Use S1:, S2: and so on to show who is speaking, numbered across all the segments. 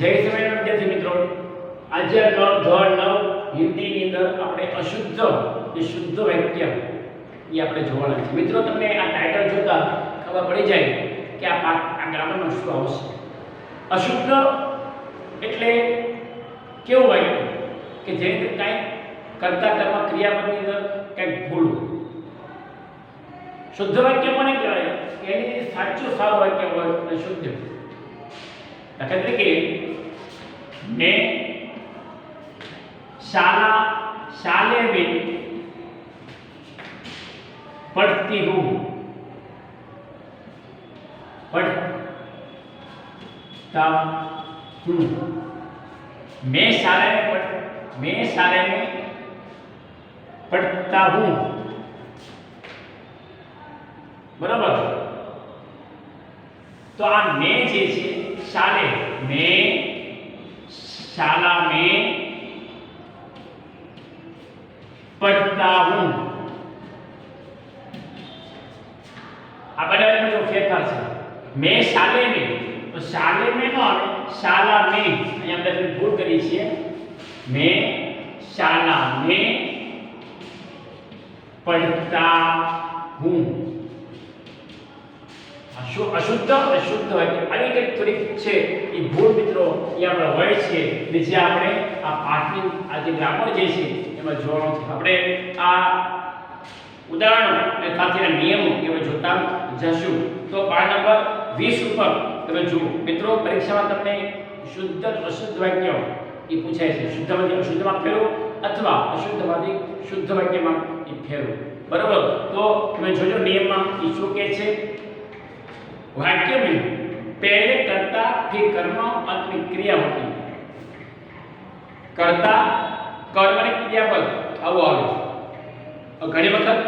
S1: જય સ્વામિનારાયણ વિદ્યાર્થી મિત્રો, આજે ધોરણ 9 હિન્દીની અંદર આપણે અશુદ્ધ જે શુદ્ધ વાક્ય એ આપણે જોવાના છે. મિત્રો, તમને આ ટાઇટલ જોતા ખબર પડી જાય કે આ ગ્રામરમાં શું આવશે. અશુદ્ધ એટલે કેવું વાક્ય કે જેની અંદર કાંઈ કરતા કર્મ ક્રિયાપદની અંદર કંઈક ભૂલ. શુદ્ધ વાક્ય કોને કહેવાય? એની સાચું સારું વાક્ય હોય અને શુદ્ધ. દાખલા તરીકે मैं शाले में पढ़ती हूँ. पढ़ता हूँ. मैं शाले में पढ़ता हूँ. बराबर. तो आ मैं जे छे शाले में शाला में पढ़ता हूँ. अब बराबर जो फेरफार है, मैं शाले में, तो शाले में नो आवे, शाला में अहीं આપણે ભૂલ કરી છે. मैं शाला में पढ़ता हूँ. અશુદ્ધ અશુદ્ધ હોય આવી કંઈક થોડીક છે એ ભૂલ મિત્રો એ આપણે હોય છે ને જે આપણે આ પાઠની આ જે ગ્રામર જે છે એમાં જોવાનું છે. આપણે આ ઉદાહરણો અને સાથેના નિયમો એ જોતા જશું. તો પાઠ નંબર 20 ઉપર તમે જુઓ મિત્રો, પરીક્ષામાં તમને શુદ્ધ અશુદ્ધ વાક્ય એ પૂછાય છે. શુદ્ધમાંથી અશુદ્ધમાં ફેરવો અથવા અશુદ્ધમાંથી શુદ્ધ વાક્યમાં એ ફેરવો. બરાબર. તો તમે જોજો નિયમમાં એ શું કહે છે. वाक्य में पहले कर्ता फिर कर्म अंत में क्रिया होती है. कर्ता कर्म ने क्रियापद आवो आवे. और घणी वखत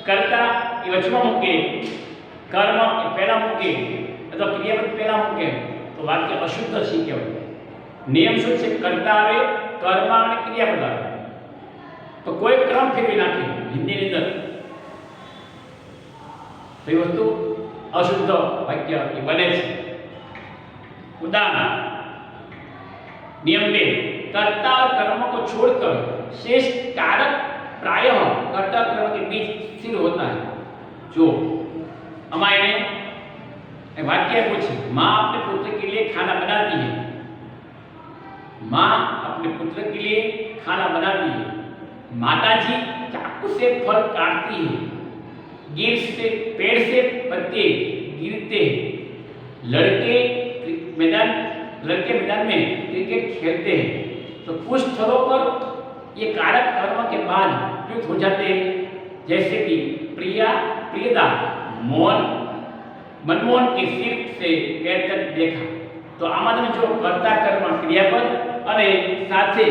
S1: कर्ता ए वचमा मूके, कर्म ए पहला मूके अथवा क्रियापद पहला मूके तो वाक्य अशुद्ध छी कहेवाय. नियम शुं छे? कर्ता आवे, कर्म અને क्रियापद आवे तो कोई क्रम फेरवी नाखे हिंदी ની અંદર तो ये वस्तु अशुद्ध वाक्य ये बने छे. उदाहरण नियम 2, कर्ता और कर्म को छोड़कर शेष कारक प्रायः कर्ता और कर्म के बीच स्थिर होता है. जो हमारे वाक्य पूछे, माँ अपने पुत्र के लिए खाना बनाती है. माँ अपने पुत्र के लिए खाना बनाती है. माताजी चाकू से फल काटती है. पेड़ से पत्ते गिरते हैं. लड़के मैदान में क्रिकेट खेलते हैं. तो कुछ स्थलों पर ये कारक कर्म के बाद प्रयुक्त हो जाते हैं, जैसे कि प्रियदा मनमोहन के सिर से पैर तक देखा. तो आमा जो कर्ता कर्म क्रियापद અને સાથે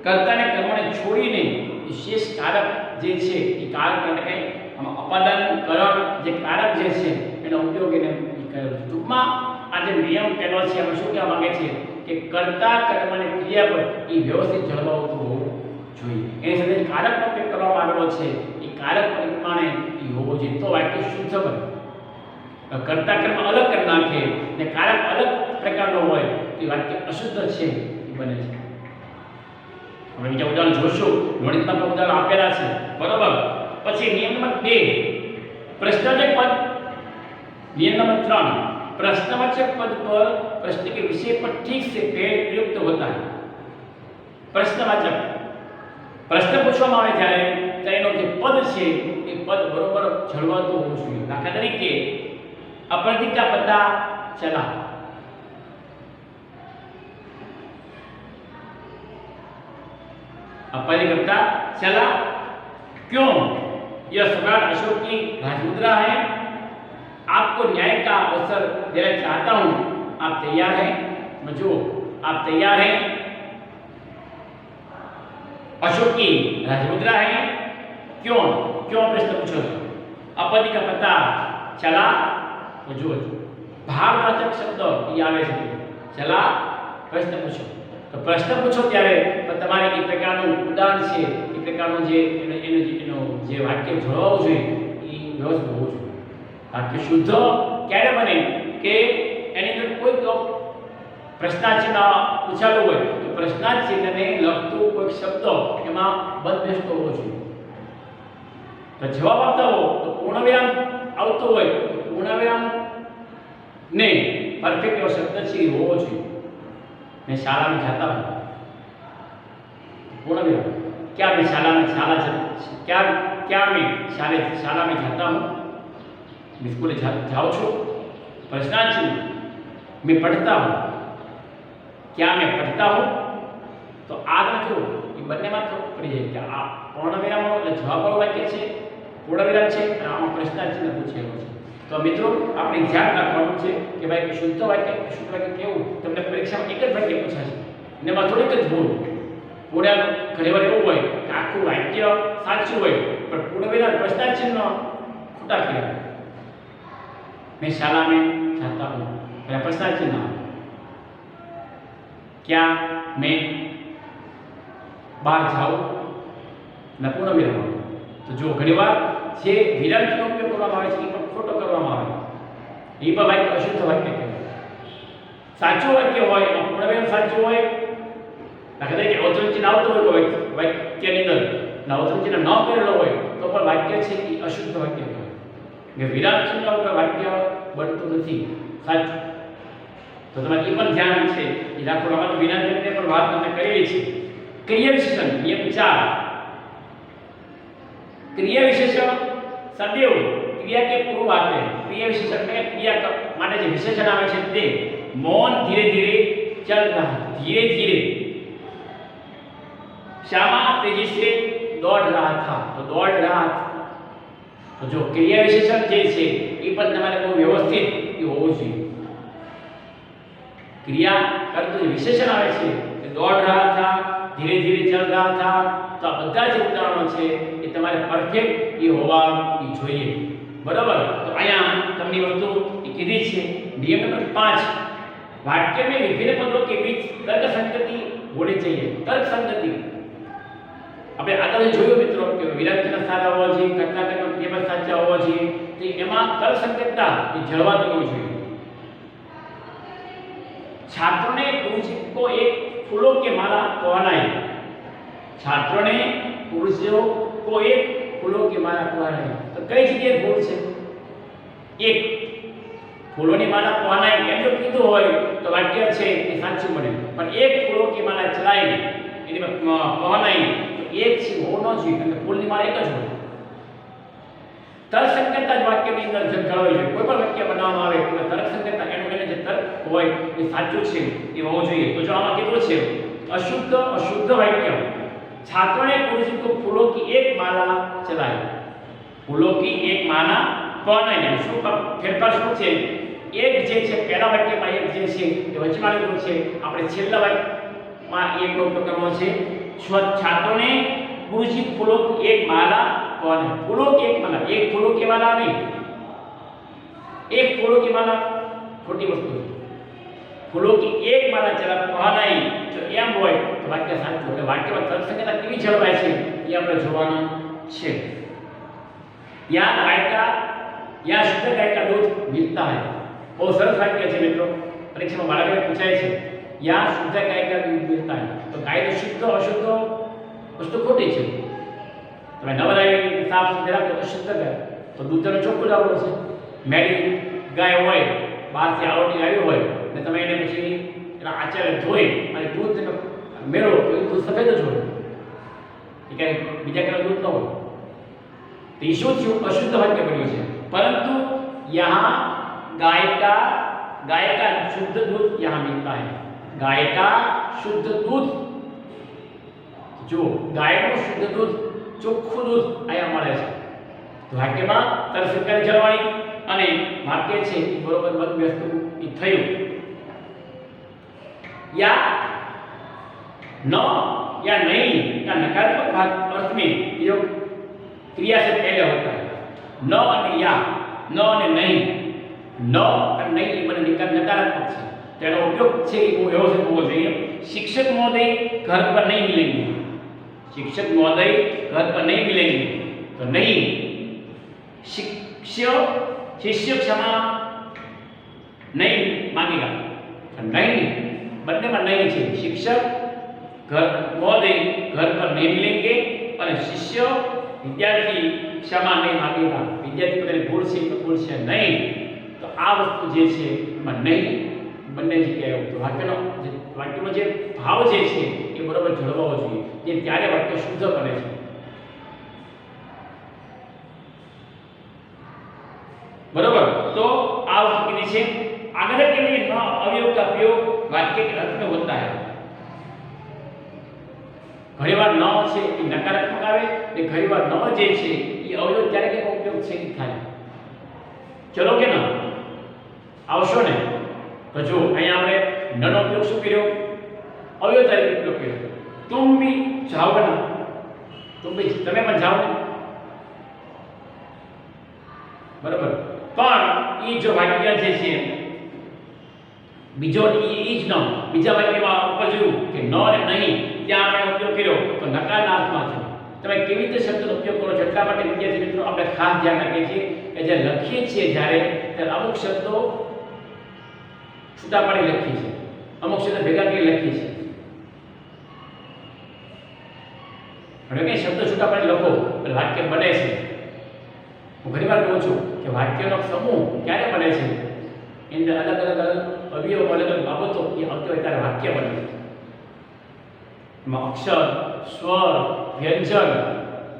S1: કર્તાને કર્મને છોડીને વિશેષ કારક જે છે એ કારક એટલે અપાદાન કરણ જે કારક જે છે એનો ઉપયોગ એને કર્યો. ટૂંકમાં આ જે નિયમ પહેલો છે એમાં શું કહેવા માંગે છે કે કર્તા કર્મ અને ક્રિયાપદ એ વ્યવસ્થિત જળવાતું હોવું જોઈએ. એની સાથે કારકનો ઉપયોગ કરવામાં આવેલો છે એ કારક પ્રમાણે એ હોવો જોઈએ તો વાક્ય શુદ્ધ બને. કર્તા કર્મ અલગ કરી નાખે ને કારક અલગ પ્રકારનો હોય તો વાક્ય અશુદ્ધ છે એ બને છે. હવે બીજા ઉદાહરણ જોશું. ગણિતના ઉદાહરણ આપેલા છે. બરાબર. પછી નિયમ નંબર 2, प्रश्नवाचक पद. नियम नंबर 3, प्रश्नवाचक पद पर प्रश्न के विषय पर ठीक से प्रयुक्त होता है. प्रश्नवाचक प्रश्न पूछવામાં આવે જ્યારે તેનો જે પદ છે એ પદ બરોબર જળવાતું હોવું જોઈએ. દાખલા તરીકે अपराजिता पता चला. अपराजिता चला क्यों? यह सम्राट अशोक की राजमुद्रा है. आपको न्याय का अवसर देना चाहता हूं. आप तैयार हैं? जो आप तैयार हैं? अशोक की राजमुद्रा है. क्यों क्यों प्रश्न पूछो. अपराधी का पता चला तो जो भारवाचक शब्द ये आवे છે. चला प्रश्न पूछो. तो प्रश्न पूछो ત્યારે તમારે એ પ્રકારનું ઉદાહરણ છે એ પ્રકારનું જે એનો જે વાક્ય જોડવું જોઈએ એ વ્યવસ્થિત હોવું જોઈએ. વાક્ય શુદ્ધ ક્યારે બને કે એની અંદર કોઈ પ્રશ્નાર્થ ચિહ્ન પૂછાયેલું હોય તો પ્રશ્નાર્થ ચિહ્નને લગતું કોઈ શબ્દ એમાં બંધબેસતો હોવો જોઈએ. તો જવાબ આપતા હો તો પૂર્ણ વિરામ આવતો હોય તો પૂર્ણ વિરામ ને પરફેક્ટ એવો શબ્દ છે એ હોવો જોઈએ. मैं शाला में जाता हूँ, पूर्ण विराम. क्या मैं शाला में शाला में जाता हूँ, मैं स्कूल जाऊँ छू. प्रश्नार्थ चिन्ह मैं पढ़ता हूँ, क्या मैं पढ़ता हूँ. तो આગળ જો એ બંનેમાં થોડું પડી જાય કે આ પૂર્ણ વિરામ એટલે જવાબવાળું વાક્ય છે, પૂર્ણ વિરામ છે અને આમાં પ્રશ્નાર્થ ચિહ્ન પૂછેલું છે. તો મિત્રો આપણે ધ્યાન રાખવાનું છે કે ભાઈ શુદ્ધ વાક્ય કેવું તમને પરીક્ષામાં એક જ વાક્ય પૂછાશે અને એમાં થોડીક જ ભૂલ. પૂર્ણ ઘણીવાર એવું હોય કે આખું વાક્ય સાચું હોય પણ પૂર્ણ વિરામ પ્રશ્નાર્થ ચિહ્ન ખોટા કર્યા. मैं शाला में जाता हूँ, प्रश्नार्थ चिन्ह. क्या मैं बाहर जाऊँ, पूर्ण विराम. तो जो घણીવાર જે વિરામનો ઉપયોગ કરવામાં આવે છે એ પણ ખોટો કરવામાં આવે, એ પણ વાક્ય અશુદ્ધ વાક્ય કહેવાય. સાચું વાક્ય હોય એમાં પૂર્ણ વિરામ સાચું હોય, દાખલા તરીકે અવતરણ ચિહ્ન આવતું હોય તો વાક્યની અંદર અવતરણ ચિહ્ન ન કરેલો હોય તો પણ વાક્ય છે એ અશુદ્ધ વાક્ય કહેવાય. કે વિરામ ચિહ્ન વગર વાક્ય બનતું નથી સાચું. તો તમારે એ પણ ધ્યાન છે એ રાખો. અમારું વિરામની પણ વાત તમે કરેલી છે. ક્રિયા વિશેષણ નિયમ 4. क्रिया विशेषण सदैव क्रिया के पूर्वार्धे क्रिया विशेषण में क्रिया माटे जो विशेषण आवे छे ते मौन धीरे धीरे चल रहा, धीरे धीरे श्यामा तेजी से दौड़ रहा था. तो दौड़ रहा था. तो जो क्रिया विशेषण जे छे ए पण તમારે બહુ વ્યવસ્થિત એ હોવું જોઈએ. क्रिया करतो जो विशेषण आवे छे કે दौड़ रहा था, धीरे धीरे चल रहा था. तो आ બધા જે ઉદાહરણો છે એ તમારે પરફેક્ટ એ હોવા જોઈએ. બરાબર. તો અહીંયા તમને વસ્તુ એ કીધી છે. નિયમ નંબર 5, वाक्य में विभिन्न पदों के बीच तर्क संगति होनी चाहिए. तर्क संगति આપણે આગળ જોયું મિત્રો કે વિરામ ચિહ્ન સારા હોવા જોઈએ, કર્તા કર્મ ક્રિયાપદ સાચા હોવા જોઈએ. તો એમાં તર્ક સંગતતા એ જળવાતી હોવી જોઈએ. छात्रों ने गुरुजी को एक फूलों की माला पहनाई. छात्रों ने गुरुजियों को एक फूलों की माला पहनाई. तो कई जगह भूल છે. એક ફૂલોની માલા પહનાઈ એમ જો કીધું હોય તો વાક્ય છે એ સાચું બને. પણ એક ફૂલો की माला ચલાઈ એની પહનાઈ તો એક છે હોવો ન જોઈએ કારણ કે ફૂલની માળા એક જ હોય. તર્કસંગતતા જ વાક્યની અંદર જળવાઈ જોઈએ. કોઈ પણ વાક્ય બનાવવામાં આવે તો તર્કસંગતતા એનું જે તર્ક હોય એ સાચું છે એ હોવું જોઈએ. તો જો આમાં કીધું છે अशुद्ध वाक्य. छात्रों ने गुरुजी को फूलों की एक माला चलाई. फूलों की एक माला पहनाई. શું ફેરફાર શું છે? એક જે છે પહેલા વાક્યમાં એક જે છે એ વચમાળેલું છે. આપણે છેલ્લા વાક્યમાં એક ઉપયોગ કરવાનો છે. छात्रों ने गुरुजी फूलों की एक माला पहनाई. फूलों की एक माला, एक फूलों की माला नहीं, एक फूलों की माला खोटी वस्तु है. फूलों की एक माला चला पहनाई जो એમ હોય તો વાક્ય સાચું. એટલે વાક્યમાં તર્કસંગતતા કેવી જળવાય છે એ આપણે જોવાનું છે. यहाँ शुद्ध गाय का दूध मिलता है. बहुत सरस वाक्य है मित्रों. परीक्षा में बाळकને પૂછાય છે यहाँ शुद्ध गाय का दूध मिलता है. तो गाय तो शुद्ध अशुद्ध वस्तु खोटी છે. તમે નવરાઈ સાફ સુથરા રાખો તો શુદ્ધ ગાય તો દૂધનો ચોખ્ખું જ આવડું છે. મેળી ગાય હોય બહારથી આવડી આવી હોય ને તમે એને પછી એના આચાર્ય ધોઈ અને દૂધ મેળવો તો એ દૂધ સફેદ જ હોય. એ કાંઈ બીજા કલર દૂધ ન હોય. तो ये अशुद्ध वाक्य बन्યું છે. परंतु यहाँ गाय का शुद्ध दूध यहाँ मिलता है. गाय का शुद्ध दूध, जो गाय નું શુદ્ધ દૂધ ચોખ્ખું દૂધ અહીંયા મળે છે. તો વાક્યમાં તર્કસંગતતા જળવાઈ અને વાક્ય છે એ બરોબર બંધબેસતું એ થયું. या न या नहीं का नकारात्मक अर्थ में प्रयोग क्रिया से पहले होता है. न और या, न और नहीं, न और नहीं बने नकारात्मक है. तेनो उपयोग છે એ વ્યવસ્થિત હોવો જોઈએ. शिक्षक महोदय घर पर नहीं मिलेंगे. शिक्षक महोदय घर पर नहीं मिलेंगे. तो नहीं. शिष्य क्षमा नहीं मांगेगा. नहीं બંનેમાં નહીં છે. શિક્ષક घर महोदय घर पर नहीं मिलेंगे और शिष्य विद्यार्थी क्षमा नहीं मांगेगा. विद्यार्थी પોતાની ભૂલ છે તો ભૂલ છે નહીં. તો આ વસ્તુ જે છે એમાં નહીં બંને જગ્યાએ તો વાક્યનો જે ભાવ જે છે એ બરોબર જળવાવો જોઈએ. જે ત્યારે વાક્ય શુદ્ધ બને છે. बराबर. तो आ वस्तु की नीचे आगे के लिए न अवयव का प्रयोग वाक्य के अर्थ में होता है. घड़ी बार न છે એ નકારાત્મક આવે ને ઘણી વાર ન જે છે એ અવયવ ત્યારે કે ઉપયોગ છે એ થાય. ચલો કે ના આવશો ને. તો જો અહીંયા આપણે નનો ઉપયોગ શું કર્યો? અવયવ તરીકે ઉપયોગ કર્યો. तुम भी जाओ ना. तुम भी તમે પણ જાઓ ને. બરાબર. પણ ઈ જો વાક્ય જે છે બીજો ઈ જ ન બીજા વાક્યમાં ઉપર જોયું કે ન અને નહીં ત્યાં આપણે ઉપયોગ કર્યો તો નકારાત્મક છે. તમે કેવી રીતે શબ્દનો ઉપયોગ કરો છો એટલા માટે વિદ્યાર્થી મિત્રો આપણે ખાસ ધ્યાન રાખીએ છીએ કે જે લખીએ છીએ જ્યારે ત્યારે અમુક શબ્દો છૂટા પાડી લખીએ છીએ, અમુક શબ્દ ભેગા કરી લખીએ છીએ. હવે કે શબ્દ છૂટા પાડી લખો એટલે વાક્ય બને છે. હું ઘણી વાર કહું છું કે વાક્યનો સમૂહ ક્યારે બને છે? એની અંદર અલગ અલગ અવયવ અલગ અલગ બાબતો એ આવતી હોય ત્યારે વાક્ય બને છે. એમાં અક્ષર, સ્વર, વ્યંજન,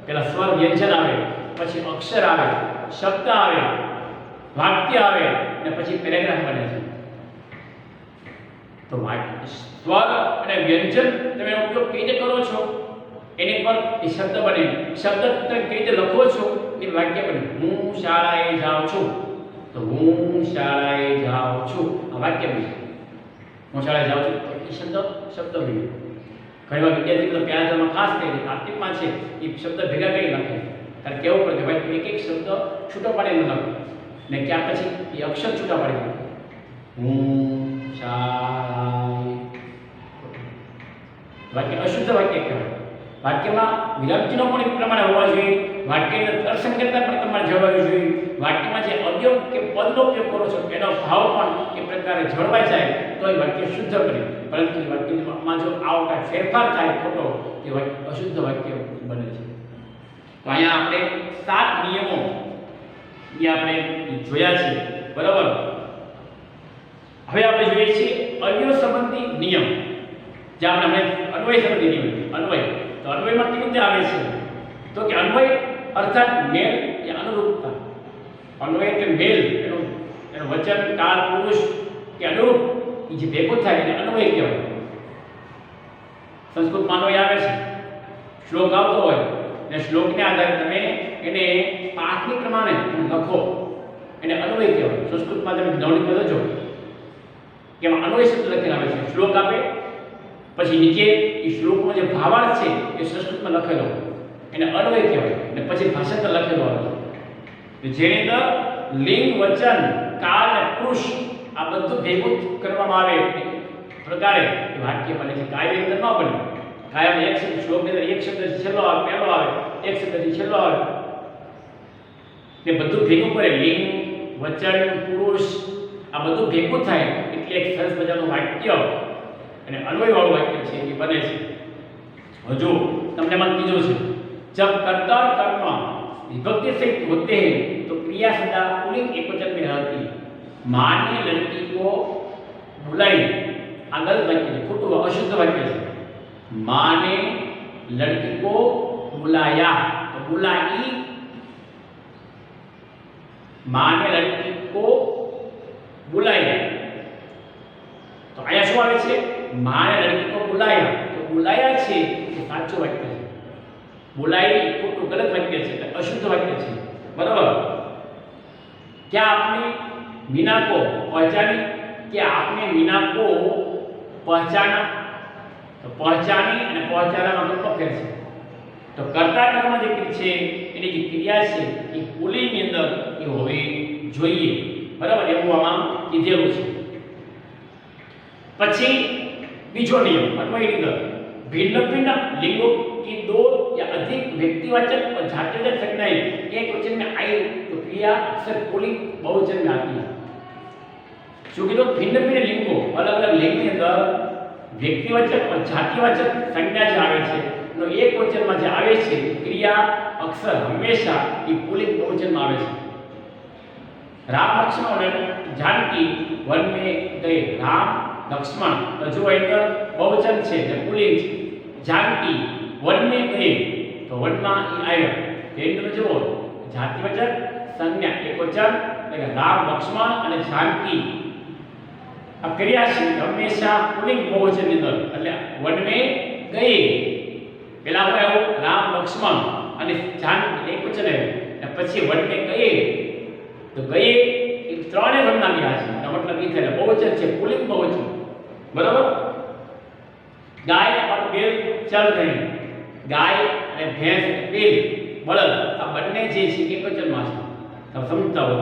S1: પેલા સ્વર વ્યંજન આવે, પછી અક્ષર આવે, શબ્દ આવે, વાક્ય આવે અને પછી પેરેગ્રાફ બને છે. તો સ્વર અને વ્યંજન તમે ઉપયોગ કેવી રીતે કરો છો એની પર એ શબ્દ બને. શબ્દ તમે કેવી રીતે લખો છો એ વાક્ય બને. હું શાળાએ જાઉં છું તો હું શાળાએ જાઉં છું આ વાક્ય બને. હું શાળાએ જાઉં છું તો એ શબ્દ બને. ઘણી વાર વિદ્યાર્થી તો પ્યારમાં ખાસ કરીને કાર્તિકમાં છે એ શબ્દ ભેગા કરી નાખે. ત્યારે કેવું પડે કે ભાઈ એક એક શબ્દ છૂટો પાડીને લખો ને ક્યાં પછી એ અક્ષર છૂટા પાડી નાખો. હું શાળાએ વાક્ય અશુદ્ધ વાક્ય કહેવાય. વાક્યમાં વિરામચિહ્નો પણ એ પ્રમાણે હોવા જોઈએ. વાક્યની તર્કસંગતતા પણ તમારે જળવાવી જોઈએ. વાક્યમાં જે અવયવ કે પદનો ઉપયોગ કરો છો એનો ભાવ પણ એ પ્રકારે જળવાઈ જાય તો એ વાક્ય શુદ્ધ બને. પરંતુ એ વાક્યમાં જો આવો કાંઈ ફેરફાર થાય ખોટો એ વાક્ય અશુદ્ધ વાક્ય બને છે. તો અહીંયા આપણે 7 નિયમો એ આપણે જોયા છે. બરાબર. હવે આપણે જોઈએ છીએ અવયવ સંબંધી નિયમ. જે આપણે અન્વય સંબંધી નિયમ. અન્વય તો અન્વયમાં કેવી રીતે આવે છે? તો કે અન્વય અર્થાત મેલ એ અનુરૂપતા. અન્વય એટલે મેલ, એનું વચન, કાળ, પુરુષ કે અનુરૂપ એ જે ભેગું થાય એને અન્વય કહેવાય. સંસ્કૃતમાં અન્વય આવે છે. શ્લોક આવતો હોય અને શ્લોકને આધારે તમે એને પાઠની પ્રમાણે લખો એને અન્વય કહેવાય. સંસ્કૃતમાં તમે નવની બદલજો કે એમાં અન્વય શબ્દ લખેલા આવે છે. શ્લોક આપે પછી નીચે એ શ્લોકનો જે ભાવાર્થ છે એ સંસ્કૃતમાં લખેલો એને અન્વય કહેવાય. અને પછી ભાષાંતર લખેલો આવે છે જેની અંદર લિંગ, વચન, કાળ અને પુરુષ આ બધું ભેગું કરવામાં આવે પ્રકારે એ વાક્ય બને છે. કાયમ અંદર ન બને. કાયમ એક શબ્દ શ્લોકની અંદર એક શબ્દ છેલ્લો આવે, પહેલો આવે, એક શબ્દથી છેલ્લો આવે ને બધું ભેગું કરે. લિંગ, વચન, પુરુષ આ બધું ભેગું થાય એટલે એક સરસ મજાનું વાક્ય અને અન્વયવાળું વાક્ય છે એ બને છે. હજુ તમને મત કીધું છે जब कर्ता और कर्म विभक्ति से होते हैं तो क्रिया सदा पुल्लिंग एकवचन में रहती है. माँ ने लड़की को बुलाई. आ गलत वाक्य है, खोटું अशुद्ध वाक्य है. माँ ने लड़की को बुलाया तो बुलाई. माँ ने लड़की को बुलाया तो आया શું આવે છે? माँ ने लड़की को बुलाया तो बुलाया છે એ સાચું વાક્ય છે. बुलाई खोटું गलत वाक्य છે, अशुद्ध वाक्य છે. बराबर. क्या आपने मीना को पहचानी? क्या आपने मीना को पहचाना? तो पहचानी અને પહોંચાડવામાં કેટલો ફેર છે? તો કર્તા કર્મ જે છે એની જે ક્રિયા છે એ પુલ્લિંગની અંદર એ હોવી જોઈએ. બરાબર. એવું આમાં કીધેલું છે. પછી બીજો નિયમ અન્વયની અંદર भिन्न भिन्न लिंगों की 2 या अधिक व्यक्तिवाचक और जातिवाचक संज्ञाएं एक वचन में आई तो क्रिया अक्सर पुल्लिंग बहुवचन में आती है. जो कि तो भिन्न भिन्न लिंगों अलग अलग लिंग के अंदर વ્યક્તિવાચક અને જાતિવાચક સંજ્ઞા જે આવે છે એનો એક વચનમાં જે આવે છે ક્રિયા અક્ષર હંમેશા એ પુલ્લિંગ બહુવચનમાં આવે છે. રામ લક્ષ્મણ जानकी वन में गए. राम लक्ष्मण तो जो एक बहुवचन છે જે પુલ્લિંગ છે. जानकी वन में गए तो वन में आया કેન્દ્ર જુઓ જાતિવાચક સંજ્ઞા એક વચન એટલે રામ લક્ષ્મણ અને जानकी આ ક્રિયા છે હંમેશા પુલ્લિંગ બહુવચનની અંદર એટલે વન में गए પેલા હોય આવું રામ લક્ષ્મણ અને जानकी એક વચન આવ્યું અને પછી વન में गए તો ગયે એ ત્રણે વનના ગયા છે એનો મતલબ એ થાય બહુવચન છે પુલ્લિંગ બહુવચન બરાબર. ગાય और बैल चल रहे हैं. ગાય અને ભેંસ બેલ બળદ આ બંને જે છે એક વચનમાં છે તમે સમજતા હો.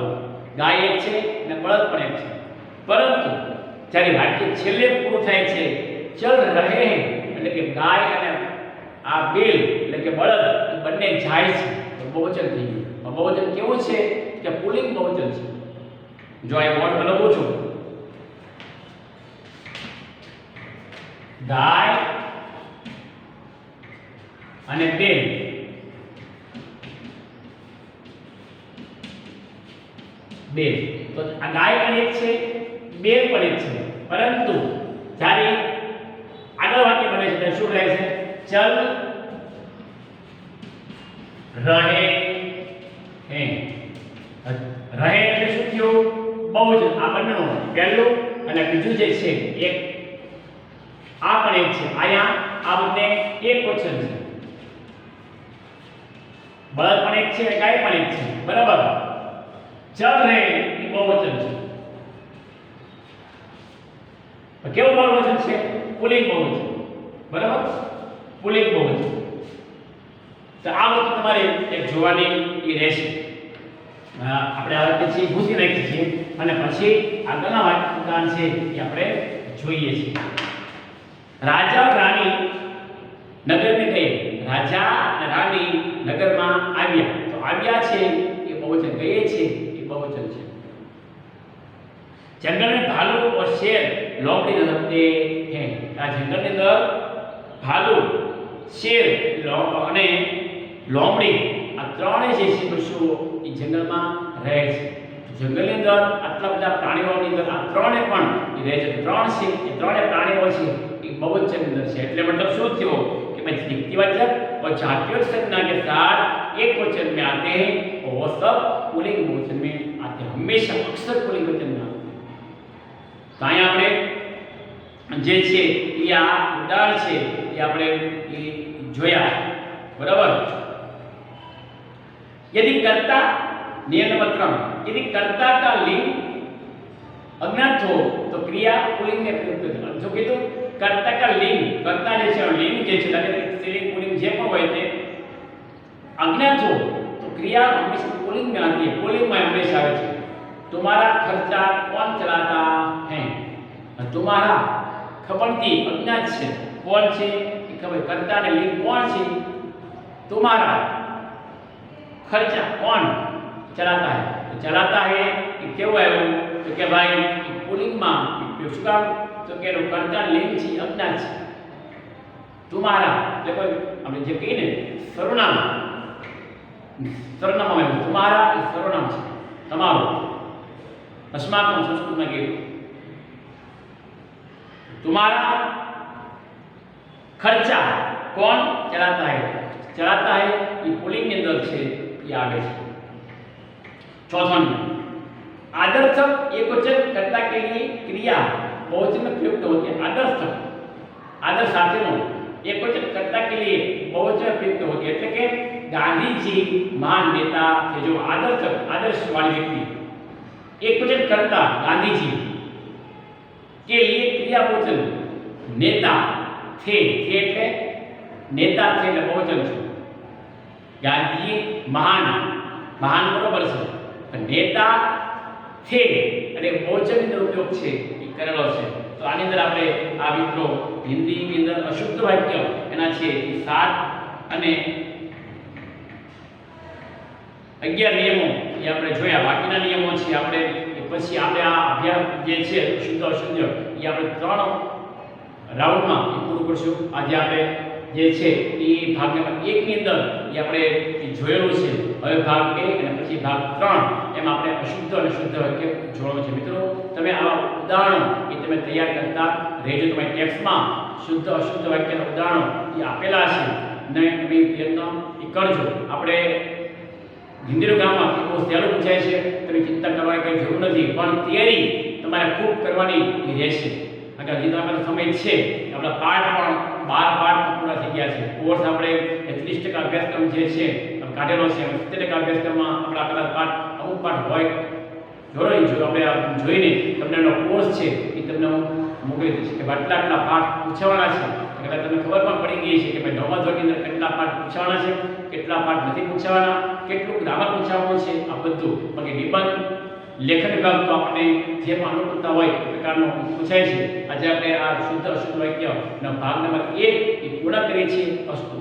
S1: ગાય એક છે અને બળદ પણ એક છે પરંતુ જ્યારે વાક્ય છેલ્લે પૂરું થાય છે ચલ રહે એટલે કે ગાય અને આ બેલ એટલે કે બળદ બંને જાય છે તો બહુવચન થઈ ગયું. બહુવચન કેવું છે કે પુલ્લિંગ બહુવચન છે. જો આ બોર્ડ પર લખું છું ગાય અને બેલ બેલ તો આ ગાય પણ એક છે બેલ પણ એક છે પરંતુ જ્યારે આગળ વાક્ય બને છે ત્યારે શું રહે છે ચલ રહે હે રહે એટલે શું થયું બહુવચન. આ બંનેનો પહેલું અને બીજું જે છે એક આ પણ એક છે આયા આ બંને એક વચન છે. બળદ પણ એક છે ગાય પણ એક છે બરાબર. ચલ રહે એ બહુવચન છે કેવું બહુવચન છે પુલ્લિંગ બહુવચન બરાબર પુલ્લિંગ બહુવચન. તો આ વસ્તુ તમારે એક જોવાની એ રહેશે. આપણે આ પછી ભૂસી નાખીએ છીએ અને પછી આગળના વાક્યકાન છે એ આપણે જોઈએ છીએ. રાજા રાણી નગર में गए. રાજા અને રાણી નગરમાં આવ્યા તો આવ્યા છે એ બહુવચન ગયે છે એ બહુવચન છે. जंगल में भालू और शेर लोमड़ी रहते हैं. આ જંગલની અંદર ભાલુ શેર અને લોમડી આ ત્રણે જે છે પશુઓ એ જંગલમાં રહે છે. જંગલની અંદર આટલા બધા પ્રાણીઓની અંદર આ ત્રણે પણ એ રહે છે. ત્રણ છે એ ત્રણે પ્રાણીઓ છે એ બહુવચનની અંદર છે એટલે મતલબ શું થયો कि भाई व्यक्तिवाचक और जातिवाचक संज्ञा के साथ एक वचन में आते हैं और वो सब पुल्लिंग बहुवचन में आते हैं. हमेशा अक्सर पुल्लिंग वचन में आते हैं. तो અહીંયા આપણે જે છે એ આ ઉદાહરણ છે એ આપણે એ જોયા બરાબર. यदि कर्ता नियम नंबर 3 यदि कर्ता का लिंग अज्ञात हो तो क्रिया पुल्लिंग में प्रयुक्त करना. जो कीधुं कर्ता का लिंग कर्ता जे છે लिंग જે છે એટલે સ્ત્રીલિંગ પુલ્લિંગ જે પણ હોય તે अज्ञात हो तो क्रिया हमेशा पुल्लिंग में आती है. पुल्लिंग में हमेशा आवे છે. तुम्हारा खर्चा कौन चलाता है. तुम्हारा खबरती अज्ञात છે કોણ છે એ ખબર કર્તા ને लिंग કોણ છે तुम्हारा खर्चा कौन चलाता है. तो चलाता है ये क्यों है तो कि भाई पुल्लिंग में શું કામ તો કે એનો કર્તા લિંગ છે અજ્ઞાત છે. तुम्हारा એટલે કોઈ આપણે જે કહીએ ને સર્વનામ આવે तुम्हारा એ સર્વનામ છે તમારો. अस्माकं संस्कृतમાં કહેવું तुम्हारा खर्चा कौन चलाता है. चलाता है ये पुल्लिंग के अंदर છે ये आगे છે. चौथा आदर्थक एकवचन कर्ता के लिए क्रिया बहुवचन में प्रयुक्त होती है. आदर्थक आदर સાથેનો एकवचन कर्ता के लिए बहुवचन में प्रयुक्त होती है. એટલે કે ગાંધીજી महान नेता थे. जो आदर्थक आदर्श वाले व्यक्ति एकवचन कर्ता गांधीजी के लिए क्रिया बहुवचन नेता थे એટલે नेता थे એટલે बहुवचन છે. गांधीजी महान महान बरोबर છે પણ नेता थे એટલે बहुवचन નો ઉપયોગ છે એ કરેલો છે. તો આની અંદર આપણે આ મિત્રો હિન્દીની અંદર અશુદ્ધ વાક્ય એના છે એ 7 અને 11 નિયમો એ આપણે જોયા. બાકીના નિયમો છે આપણે પછી આપણે આ અભ્યાસ જે છે શુદ્ધ અશુદ્ધ એ આપણે 3 રાઉન્ડમાં એ પૂરું કરશું. આજે આપણે જે છે એ ભાગ નંબર 1 ની અંદર એ આપણે જોયેલું છે. હવે ભાગ 2 અને પછી ભાગ 3 એમ આપણે અશુદ્ધ અને શુદ્ધ વાક્ય જોડવાનું છે. મિત્રો તમે આવા ઉદાહરણો એ તમે તૈયાર કરતા રહેજો. તમારી ટેક્સ્ટમાં શુદ્ધ અશુદ્ધ વાક્યના ઉદાહરણો એ આપેલા છે ને તમે પ્રયત્ન એ કરજો. આપણે હિન્દીનું ગ્રામર એ બહુ સહેલું પૂછાય છે, તમે ચિંતા કરવાની કંઈ જરૂર નથી, પણ તૈયારી તમારે ખૂબ કરવાની રહેશે. કારણ કે હજી તો આપણા સમય છે, આપણા પાઠ પણ 12 પાઠ પૂરા થઈ ગયા છે. કોર્સ આપણે 30% અભ્યાસક્રમ જે છે કાઢેલો છે. 70% અભ્યાસક્રમમાં આપણા કદાચ પાઠ અમુક પાઠ હોય જોડો જો આપણે જોઈને તમને એનો કોર્સ છે એ તમને હું મોકલી દઈશ કે આટલા પાઠ પૂછવાના છે. એટલે તમને ખબર પણ પડી ગઈ છે કે ભાઈ 9મા ધોરણની અંદર કેટલા પાઠ પૂછવાના છે, કેટલા પાઠ નથી પૂછવાના, કેટલું ગ્રામર પૂછવાનું છે, આ બધું. બાકી નિબંધ લેખન વિભાગ તો આપણે જેમાં અનુકૂળતા હોય એ પ્રકારનું પૂછાય છે. આજે આપણે આ શુદ્ધ અશુદ્ધ વાક્યનો ભાગ નંબર 1 એ પૂર્ણ કરીએ છીએ. અસ્તુ.